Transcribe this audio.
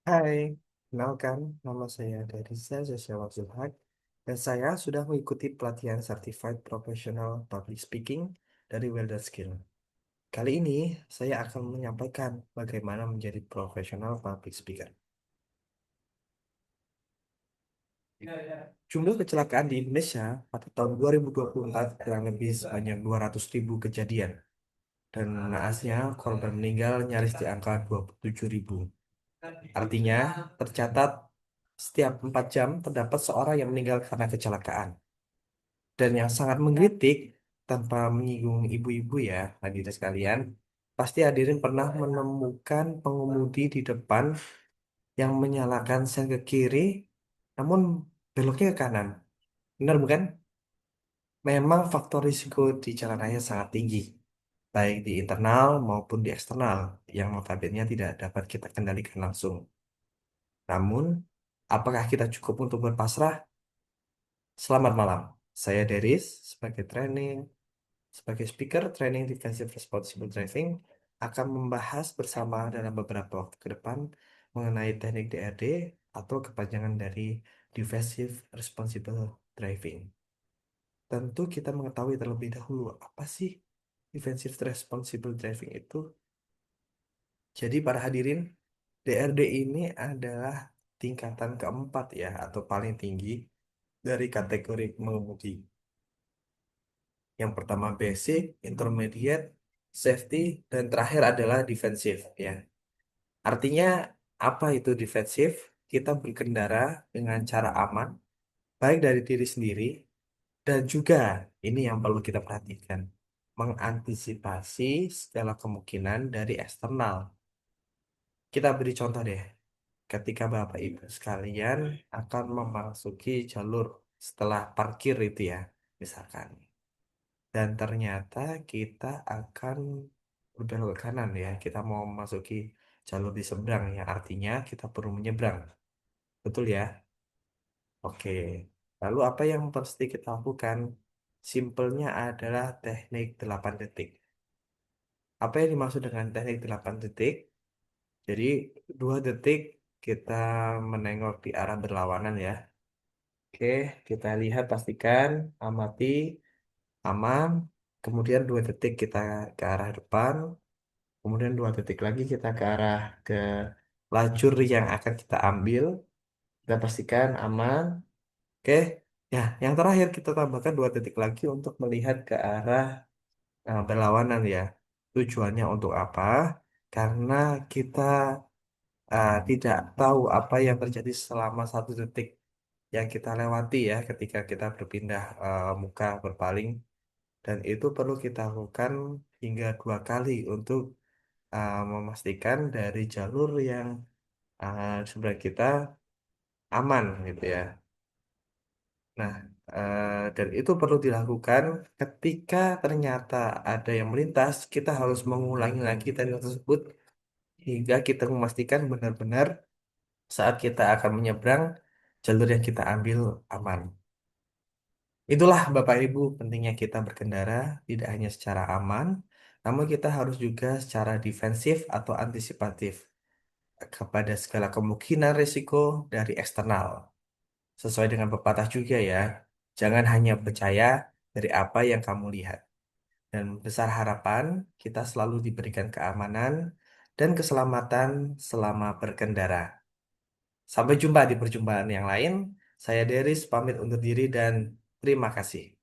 Hai, kenalkan nama saya Dariza Zasyawa Zulhak dan saya sudah mengikuti pelatihan Certified Professional Public Speaking dari Wilder Skill. Kali ini saya akan menyampaikan bagaimana menjadi profesional public speaker. Jumlah kecelakaan di Indonesia pada tahun 2024 kurang lebih sebanyak 200.000 kejadian dan naasnya korban meninggal nyaris di angka 27.000. Artinya, tercatat setiap 4 jam terdapat seorang yang meninggal karena kecelakaan. Dan yang sangat menggelitik, tanpa menyinggung ibu-ibu ya, hadirin sekalian, pasti hadirin pernah menemukan pengemudi di depan yang menyalakan sen ke kiri, namun beloknya ke kanan. Benar bukan? Memang faktor risiko di jalan raya sangat tinggi, baik di internal maupun di eksternal, yang notabene tidak dapat kita kendalikan langsung. Namun, apakah kita cukup untuk berpasrah? Selamat malam. Saya Deris sebagai speaker training defensive responsible driving akan membahas bersama dalam beberapa waktu ke depan mengenai teknik DRD atau kepanjangan dari defensive responsible driving. Tentu kita mengetahui terlebih dahulu apa sih defensive responsible driving itu. Jadi para hadirin, DRD ini adalah tingkatan keempat ya atau paling tinggi dari kategori mengemudi. Yang pertama basic, intermediate, safety, dan terakhir adalah defensive ya. Artinya apa itu defensif? Kita berkendara dengan cara aman, baik dari diri sendiri dan juga ini yang perlu kita perhatikan, mengantisipasi segala kemungkinan dari eksternal. Kita beri contoh deh, ketika Bapak Ibu sekalian akan memasuki jalur setelah parkir itu ya, misalkan. Dan ternyata kita akan berbelok ke kanan ya. Kita mau memasuki jalur di seberang yang artinya kita perlu menyeberang. Betul ya? Oke. Lalu apa yang pasti kita lakukan? Simpelnya adalah teknik 8 detik. Apa yang dimaksud dengan teknik 8 detik? Jadi 2 detik kita menengok di arah berlawanan ya. Oke, kita lihat pastikan amati aman. Kemudian 2 detik kita ke arah depan. Kemudian 2 detik lagi kita ke arah ke lajur yang akan kita ambil. Kita pastikan aman. Oke. Ya, yang terakhir kita tambahkan 2 detik lagi untuk melihat ke arah berlawanan ya. Tujuannya untuk apa? Karena kita tidak tahu apa yang terjadi selama 1 detik yang kita lewati ya ketika kita berpindah muka berpaling. Dan itu perlu kita lakukan hingga 2 kali untuk memastikan dari jalur yang sebelah kita aman gitu ya. Nah, dan itu perlu dilakukan ketika ternyata ada yang melintas, kita harus mengulangi lagi teknik tersebut hingga kita memastikan benar-benar saat kita akan menyeberang jalur yang kita ambil aman. Itulah Bapak Ibu pentingnya kita berkendara tidak hanya secara aman, namun kita harus juga secara defensif atau antisipatif kepada segala kemungkinan risiko dari eksternal. Sesuai dengan pepatah juga ya, jangan hanya percaya dari apa yang kamu lihat. Dan besar harapan kita selalu diberikan keamanan dan keselamatan selama berkendara. Sampai jumpa di perjumpaan yang lain. Saya Deris pamit undur diri dan terima kasih.